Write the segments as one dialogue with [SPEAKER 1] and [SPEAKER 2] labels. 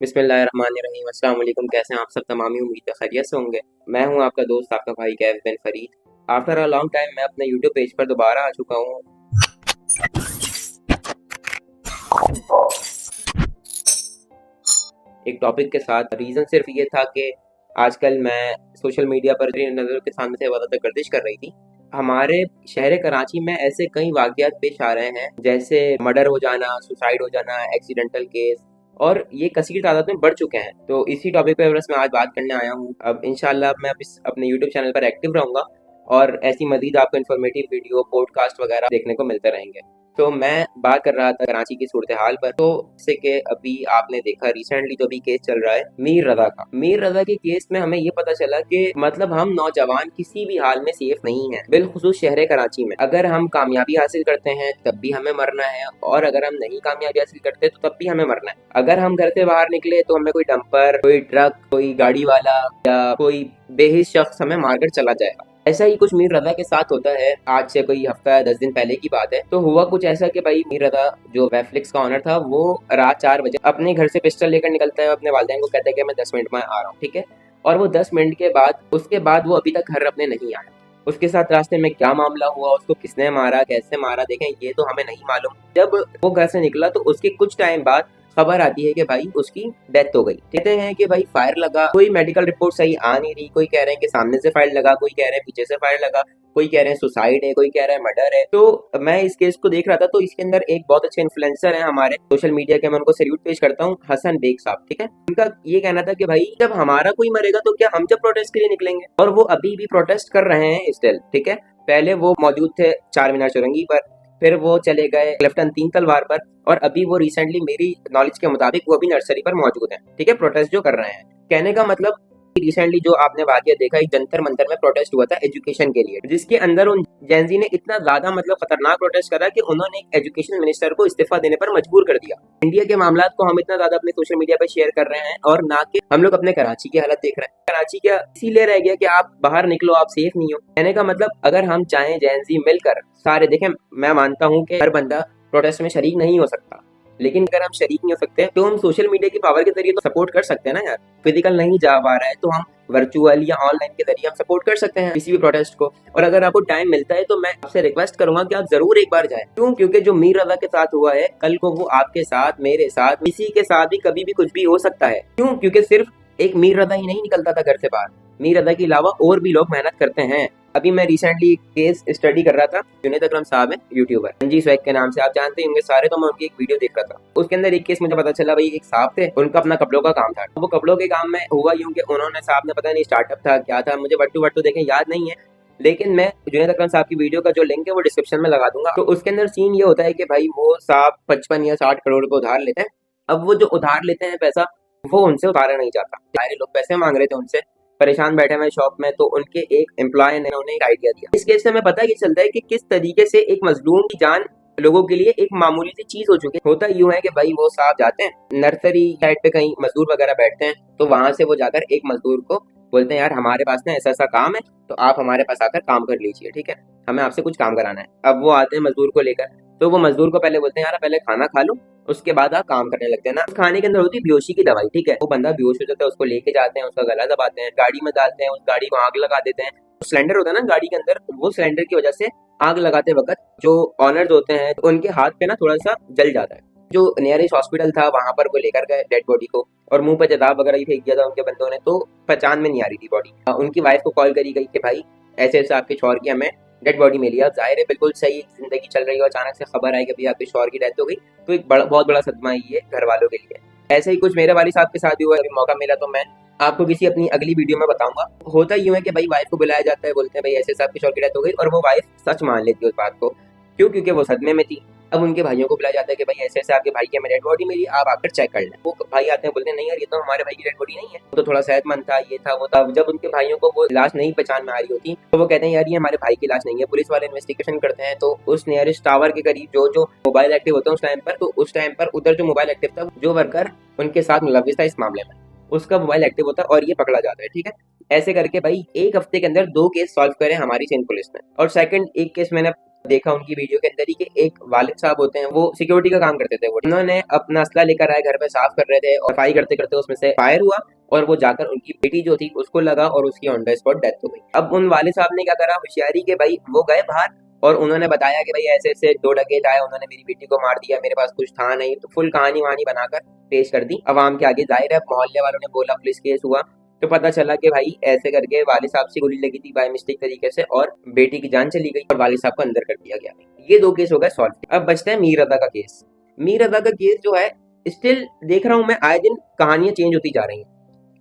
[SPEAKER 1] बिस्मिल्लाहिर्रहमानिर्रहीम। अस्सलाम वालेकुम। कैसे हैं आप सब? तमामी उम्मीद है खैरियत से होंगे। मैं हूं आपका दोस्त, आपका भाई Kaif bin Farid. After a long time मैं अपने यूट्यूब पेज पर दोबारा आ चुका हूं एक टॉपिक के साथ। रीज़न सिर्फ ये था कि आजकल मैं सोशल मीडिया पर मेरी नज़रों के सामने से वाक़यात गर्दिश कर रही थी। हमारे शहर कराची में ऐसे कई वाक़यात पेश आ रहे हैं, जैसे मर्डर हो जाना, सुसाइड हो जाना, एक्सीडेंटल केस, और ये कसीर तादाद में बढ़ चुके हैं। तो इसी टॉपिक पे बस मैं आज बात करने आया हूँ। अब इंशाल्लाह मैं अब इस अपने यूट्यूब चैनल पर एक्टिव रहूँगा और ऐसी मज़ीद आपको इन्फॉर्मेटिव वीडियो, पॉडकास्ट वगैरह देखने को मिलते रहेंगे। तो मैं बात कर रहा था कराची की सूरत हाल पर। तो जैसे कि अभी आपने देखा रिसेंटली जो भी केस चल रहा है मीर रजा का। मीर रजा के केस में हमें ये पता चला कि मतलब हम नौजवान किसी भी हाल में सेफ नहीं है, बिलखुसूस शहर कराची में। अगर हम कामयाबी हासिल करते हैं तब भी हमें मरना है, और अगर हम नहीं कामयाबी हासिल करते तो तब भी हमें मरना है। अगर हम घर से बाहर निकले तो हमें कोई डंपर, कोई ट्रक, कोई गाड़ी वाला या कोई बेहिस शख्स हमें मारकर चला जाएगा। ऐसा ही कुछ मीर रजा के साथ होता है। आज से कोई हफ्ता या 10 दिन पहले की बात है। तो हुआ कुछ ऐसा कि भाई मीर रजा जो वेबफ्लिक्स का ऑनर था, वो रात 4 बजे अपने घर से पिस्टल लेकर निकलता है, अपने वालिदैन को कहता है कि मैं 10 मिनट में आ रहा हूँ, ठीक है। और वो 10 मिनट के बाद, उसके बाद वो अभी तक घर अपने नहीं आया। उसके साथ रास्ते में क्या मामला हुआ, उसको किसने मारा, कैसे मारा, देखें ये तो हमें नहीं मालूम। जब वो घर से निकला तो उसके कुछ टाइम बाद खबर आती है कि भाई उसकी डेथ हो गई। कहते हैं कि भाई फायर लगा, कोई मेडिकल रिपोर्ट सही आ नहीं रही। कोई कह रहे हैं कि सामने से फायर लगा, कोई कह रहे हैं पीछे से फायर लगा, कोई कह रहे हैं सुसाइड है, कोई कह रहा है मर्डर है। तो मैं इस केस को देख रहा था, तो इसके अंदर एक बहुत अच्छे इन्फ्लुएंसर हैं हमारे सोशल मीडिया के, मैं उनको सैल्यूट पेश करता हूँ, हसन बेग साहब, ठीक है। उनका ये कहना था कि भाई जब हमारा कोई मरेगा तो क्या हम जब प्रोटेस्ट के लिए निकलेंगे, और वो अभी भी प्रोटेस्ट कर रहे हैं स्टिल, ठीक है। पहले वो मौजूद थे चार मीनार चौरंगी पर, फिर वो चले गए क्लिफ्टन तीन तलवार पर, और अभी वो रिसेंटली मेरी नॉलेज के मुताबिक वो भी नर्सरी पर मौजूद है, ठीक है, प्रोटेस्ट जो कर रहे हैं। कहने का मतलब रिसेंटली जो आपने वाकया देखा, एक जंतर मंतर में प्रोटेस्ट हुआ था एजुकेशन के लिए, जिसके अंदर उन जेंजी ने इतना ज्यादा मतलब खतरनाक प्रोटेस्ट करा कि उन्होंने एक एजुकेशन मिनिस्टर को इस्तीफा देने पर मजबूर कर दिया। इंडिया के मामला को हम इतना ज्यादा अपने सोशल मीडिया पर शेयर कर रहे हैं, और ना कि हम लोग अपने कराची की हालत देख रहे हैं। कराची क्या इसीलिए रह गया कि आप बाहर निकलो, आप सेफ नहीं हो। कहने का मतलब अगर हम चाहें जेंजी मिलकर सारे देखें, मैं मानता हूँ कि हर बंदा प्रोटेस्ट में शरीक नहीं हो सकता, लेकिन अगर हम शरीक नहीं हो सकते तो हम सोशल मीडिया की पावर के जरिए तो सपोर्ट कर सकते हैं ना यार। फिजिकल नहीं जा पा रहा है तो हम वर्चुअल या ऑनलाइन के जरिए हम सपोर्ट कर सकते हैं किसी भी प्रोटेस्ट को। और अगर आपको टाइम मिलता है तो मैं आपसे रिक्वेस्ट करूंगा कि आप जरूर एक बार जाएं। क्यों? क्योंकि जो मीर रजा के साथ हुआ है, कल को वो आपके साथ, मेरे साथ, किसी के साथ भी कभी भी कुछ भी हो सकता है। क्यों? क्योंकि सिर्फ एक मीर रजा ही नहीं निकलता था घर से बाहर। मीर रजा के अलावा और भी लोग मेहनत करते हैं। अभी मैं रिसेंटली केस स्टडी कर रहा था। जुनेद अकरम साहब है यूट्यूबर, संजी स्वैग के नाम से, आप जानते होंगे सारे। तो मैं उनकी एक वीडियो देख रहा था, उसके अंदर एक केस मुझे पता चला। भाई एक साहब थे, उनका अपना कपड़ों का काम था। वो कपड़ों के काम में हुआ यूं कि उन्होंने, साहब ने पता नहीं स्टार्टअप था क्या था, मुझे वट्टू वट्टू देखें याद नहीं है, लेकिन मैं जुनेद अकरम साहब की वीडियो का जो लिंक है वो डिस्क्रिप्शन में लगा दूंगा। तो उसके अंदर सीन ये होता है कि भाई वो साहब 55 या 60 करोड़ को उधार लेते हैं। अब वो जो उधार लेते हैं पैसा, वो उनसे उतारा नहीं जाता। सारे लोग पैसे मांग रहे थे उनसे, परेशान बैठे हुए शॉप में। तो उनके एक एम्प्लॉय ने उन्हें एक आइडिया दिया। इस केस से हमें पता ये चलता है कि किस तरीके से एक मजलूम की जान लोगों के लिए एक मामूली सी चीज हो चुकी है। होता यूं है कि भाई वो साहब जाते हैं नर्सरी साइड पे, कहीं मजदूर वगैरह बैठते हैं, तो वहां से वो जाकर एक मजदूर को बोलते हैं यार हमारे पास ना ऐसा ऐसा काम है, तो आप हमारे पास आकर काम कर लीजिए, ठीक है, हमें आपसे कुछ काम कराना है। अब वो आते हैं मजदूर को लेकर, तो वो मजदूर को पहले बोलते हैं यार पहले खाना खा लो, उसके बाद आप काम करने लगते हैं ना। खाने के अंदर होती है बेहोशी की दवाई, ठीक है। वो बंदा बेहोश हो जाता है, उसको लेके जाते हैं, उसका गला दबाते हैं, गाड़ी में डालते हैं, उस गाड़ी को आग लगा देते हैं। सिलेंडर होता है ना गाड़ी के अंदर, वो सिलेंडर की वजह से आग लगाते वक्त जो ऑनर्स होते हैं तो उनके हाथ पे ना थोड़ा सा जल जाता है। जो नियरेस्ट हॉस्पिटल था वहां पर वो लेकर गए डेड बॉडी को, और मुंह पर जदाब वगैरह ही फेंक दिया था उनके बंदों ने, तो पहचान में नहीं आ रही थी बॉडी। उनकी वाइफ को कॉल करी गई कि भाई ऐसे ऐसे आपके शौहर की हमें डेड बॉडी मिली। अब जाहिर है बिल्कुल सही जिंदगी चल रही हो, अचानक से खबर आई कि भाई आपके शौहर की डेथ हो गई, तो एक बहुत बड़ा सदमा ही है घर वालों के लिए। ऐसे ही कुछ मेरे वाली साहब के साथ भी हुआ। अभी मौका मिला तो मैं आपको किसी अपनी अगली वीडियो में बताऊंगा। होता यूं है कि भाई वाइफ को बुलाया जाता है, बोलते हैं भाई ऐसे साहब की शौहर की डेथ हो गई, और वो वाइफ सच मान लेती है उस बात को। क्यों? क्योंकि वो सदमे में थी। अब उनके भाइयों को बुलाया जाता है कि भाई ऐसे ऐसे आपके भाई की हमें डेड बॉडी मिली, आप आकर चेक कर लें। वो भाई आते हैं, बोलते हैं नहीं यार ये तो हमारे भाई की डेड बॉडी नहीं है, तो थोड़ा सेहतमंद था, ये था वो था। जब उनके भाइयों को वो लाश नहीं पहचान में आ रही होती, तो वो कहते हैं यार ये हमारे भाई की लाश नहीं है। पुलिस वाले इन्वेस्टिगेशन करते हैं, तो उस नियरेस्ट टावर के करीब जो जो मोबाइल एक्टिव होता है उस टाइम पर, तो उस टाइम पर उधर जो मोबाइल एक्टिव था, जो वर्कर उनके साथ मुलविस था इस मामले में, उसका मोबाइल एक्टिव होता है और ये पकड़ा जाता है, ठीक है। ऐसे करके भाई एक हफ्ते के अंदर 2 केस सॉल्व करे हमारी सिंध पुलिस ने। और सेकंड एक केस मैंने देखा उनकी वीडियो के अंदर ही कि एक वालिद साहब होते हैं, वो सिक्योरिटी का काम करते थे। वो उन्होंने अपना असला लेकर आए, घर में साफ कर रहे थे और सफाई करते करते उसमें से फायर हुआ और वो जाकर उनकी बेटी जो थी उसको लगा और उसकी ऑन द स्पॉट डेथ हो गई। अब उन वालिद साहब ने क्या करा, होशियारी के भाई वो गए बाहर और उन्होंने बताया कि भाई ऐसे ऐसे 2 डकैत आए, उन्होंने मेरी बेटी को मार दिया, मेरे पास कुछ था नहीं। तो फुल कहानी वहानी बनाकर पेश कर दी अवाम के आगे। जाहिर है मोहल्ले वालों ने बोला, पुलिस केस हुआ, तो पता चला कि भाई ऐसे करके वालिद साहब से गोली लगी थी बाय मिस्टेक तरीके से और बेटी की जान चली गई और वालिद साहब को अंदर कर दिया गया। ये 2 केस हो गए सॉल्व। अब बचता है मीर रजा का केस। मीर रजा का केस जो है, स्टिल देख रहा हूँ मैं, आए दिन कहानियां चेंज होती जा रही हैं।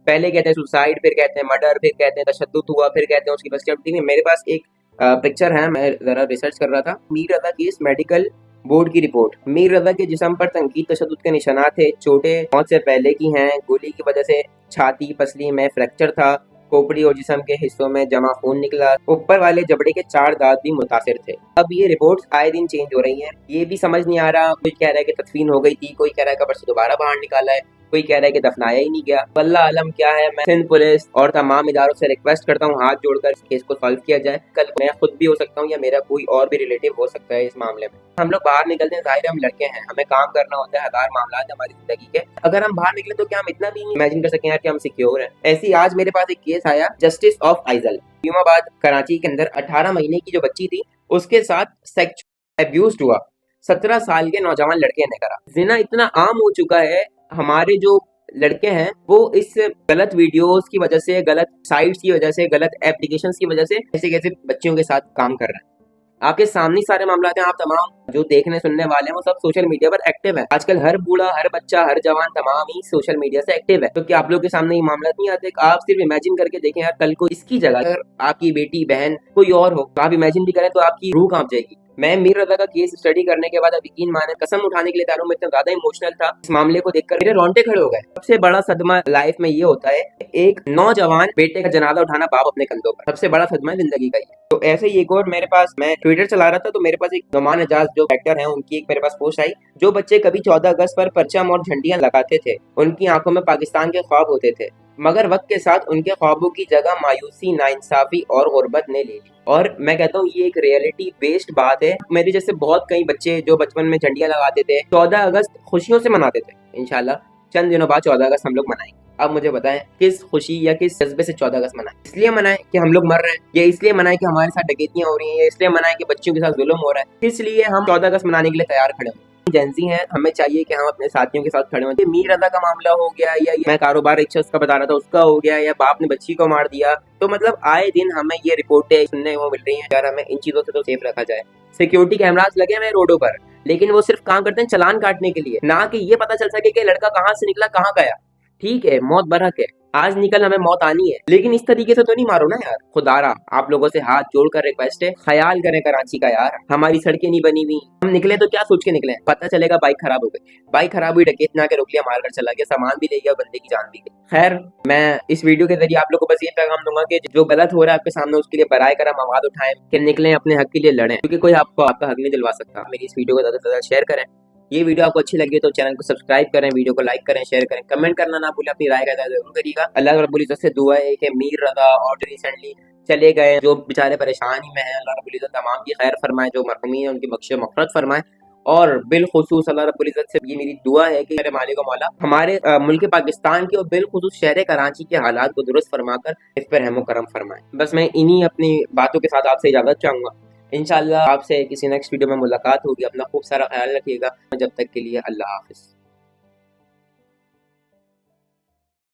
[SPEAKER 1] पहले कहते हैं सुसाइड, फिर कहते हैं मर्डर, फिर कहते हैं तशद्दुद हुआ, फिर कहते हैं उसकी बस। मेरे पास एक पिक्चर है, मैं जरा रिसर्च कर रहा था। मीर रजा केस मेडिकल बोर्ड की रिपोर्ट। मीर रजा के जिस्म पर तंकीद तशद्दुद के निशानात थे, चोटें मौत से पहले की हैं, गोली की वजह से छाती पसली में फ्रैक्चर था, खोपड़ी और जिस्म के हिस्सों में जमा खून निकला, ऊपर वाले जबड़े के 4 दांत भी मुतासिर थे। अब ये रिपोर्ट्स आए दिन चेंज हो रही हैं, ये भी समझ नहीं आ रहा। कोई कह रहा है कि तदफीन हो गई थी, कोई कह रहा है कब्र से दोबारा बाहर निकाला है, कोई कह रहा है कि दफनाया ही नहीं गया। अल्लाह आलम क्या है। मैं सिंध पुलिस और तमाम इदारों से रिक्वेस्ट करता हूँ, हाथ जोड़कर इस केस को सॉल्व किया जाए। कल मैं खुद भी हो सकता हूँ या मेरा कोई और भी रिलेटिव हो सकता है इस मामले में। हम लोग बाहर निकलते हैं, जाहिर हम लड़के हैं, हमें काम करना होता है, हजार मामला हमारी जिंदगी के। अगर हम बाहर निकले तो क्या हम इतना भी इमेजिन कर सकें यार कि हम सिक्योर हैं। ऐसी आज मेरे पास एक केस आया, जस्टिस ऑफ आइजल, इस्लामाबाद कराची के अंदर 18 महीने की जो बच्ची थी उसके साथ सेक्सुअल अब्यूज हुआ। 17 साल के नौजवान लड़के ने करा। जिना इतना आम हो चुका है, हमारे जो लड़के हैं वो इस गलत वीडियोस की वजह से, गलत साइट्स की वजह से, गलत एप्लीकेशंस की वजह से कैसे कैसे बच्चियों के साथ काम कर रहे हैं। आपके सामने सारे मामला हैं, आप तमाम जो देखने सुनने वाले हैं वो सब सोशल मीडिया पर एक्टिव है। आजकल हर बूढ़ा, हर बच्चा, हर जवान तमाम ही सोशल मीडिया से एक्टिव है। तो क्या आप लोग के सामने ये मामला नहीं आते? आप सिर्फ इमेजिन करके देखें यार, कल को इसकी जगह अगर आपकी बेटी, बहन कोई और हो तो आप इमेजिन भी करें तो आपकी रूह कांप जाएगी। मैं मीर रजा का केस स्टडी करने के बाद अब यकीन माने, कसम उठाने के लिए तैयार हूं, मैं इतना ज्यादा इमोशनल था इस मामले को देखकर, मेरे रोंगटे खड़े हो गए। सबसे बड़ा सदमा लाइफ में ये होता है, एक नौजवान बेटे का जनाजा उठाना बाप अपने कंधों पर, सबसे बड़ा सदमा है जिंदगी का ये। तो ऐसे ही एक और मेरे पास, मैं ट्विटर चला रहा था तो मेरे पास एक नुमान एजाज जो एक्टर है, उनकी एक मेरे पास पोस्ट आई। जो बच्चे कभी 14 अगस्त पर परचम और झंडियां लगाते थे, उनकी आंखों में पाकिस्तान के ख्वाब होते थे, मगर वक्त के साथ उनके ख्वाबों की जगह मायूसी, नाइंसाफी और गुर्बत ने ले ली। और मैं कहता हूँ ये एक रियलिटी बेस्ड बात है। मेरे जैसे बहुत कई बच्चे जो बचपन में झंडियां लगाते थे, 14 अगस्त खुशियों से मनाते थे। इंशाल्लाह चंद दिनों बाद 14 अगस्त हम लोग मनाएंगे। अब मुझे बताएं किस खुशी या किस जज्बे से 14 अगस्त मनाएं? इसलिए मनाएं कि हम लोग मर रहे हैं, या इसलिए मनाएं कि हमारे साथ डकैतियां हो रही हैं, या इसलिए मनाएं कि बच्चों के साथ जुल्म हो रहा है? इसलिए हम 14 अगस्त मनाने के लिए तैयार खड़े हैं। जेंजी हैं, हमें चाहिए कि हम अपने साथियों के साथ खड़े हों। मीर रजा का मामला हो गया, या मैं कारोबार एक शख्स का बता रहा था उसका हो गया, या बाप ने बच्ची को मार दिया, तो मतलब आए दिन हमें ये रिपोर्टें सुनने को मिल रही हैं। यार हमें इन चीजों से तो सेफ रखा जाए। सिक्योरिटी कैमरास लगे हुए रोडों पर, लेकिन वो सिर्फ काम करते हैं चालान काटने के लिए, ना कि ये पता चल सके कि लड़का कहाँ से निकला, कहाँ गया। ठीक है, मौत बरहक है, आज निकल हमें मौत आनी है, लेकिन इस तरीके से तो नहीं मारो ना यार। खुदारा आप लोगों से हाथ जोड़कर रिक्वेस्ट है, ख्याल करें कराची का यार। हमारी सड़कें नहीं बनी हुई, हम निकले तो क्या सोच के निकले? पता चलेगा बाइक खराब हो गई, बाइक खराब हुई, डकैत ना के रोक लिया, मारकर चला गया, सामान भी ले गया, बंदे की जान भी गई। खैर, मैं इस वीडियो के जरिए आप लोग को बस ये पैगाम दूंगा कि जो गलत हो रहा है आपके सामने, उसके लिए बराए करम आवाज उठाएं कि निकलें, अपने हक के लिए लड़ें, क्योंकि कोई आपको आपका हक नहीं दिलवा सकता। मेरी इस वीडियो को ज्यादा से ज्यादा शेयर करें। ये वीडियो आपको अच्छी लगी तो चैनल को सब्सक्राइब करें, वीडियो को लाइक करें, शेयर करें, कमेंट करना ना भूलें, अपनी राय का इज़हार जरूर करिएगा। अल्लाह रब्बुल इज़्ज़त से दुआ है कि मीर रजा और रिसेंटली चले गए जो बेचारे परेशानी में हैं, अल्लाह रब्बुल इज़्ज़त तमाम की खैर फरमाए, जो मरहूमीन है उनकी बख्शे मग़फ़िरत फरमाए। और बिलखुसूस अल्लाह रब्बुल इज़्ज़त से ये मेरी दुआ है कि मेरे मालिक मौला हमारे मुल्क पाकिस्तान के और बिलखुसूस शहर कराची के हालात को दुरुस्त फरमाकर इस पर रहम करम फरमाए। बस मैं इन्हीं अपनी बातों के साथ आपसे इजाज़त चाहूँगा। इंशाल्लाह आपसे किसी नेक्स्ट वीडियो में मुलाकात होगी। अपना खूब सारा ख्याल रखिएगा। जब तक के लिए अल्लाह हाफिज़।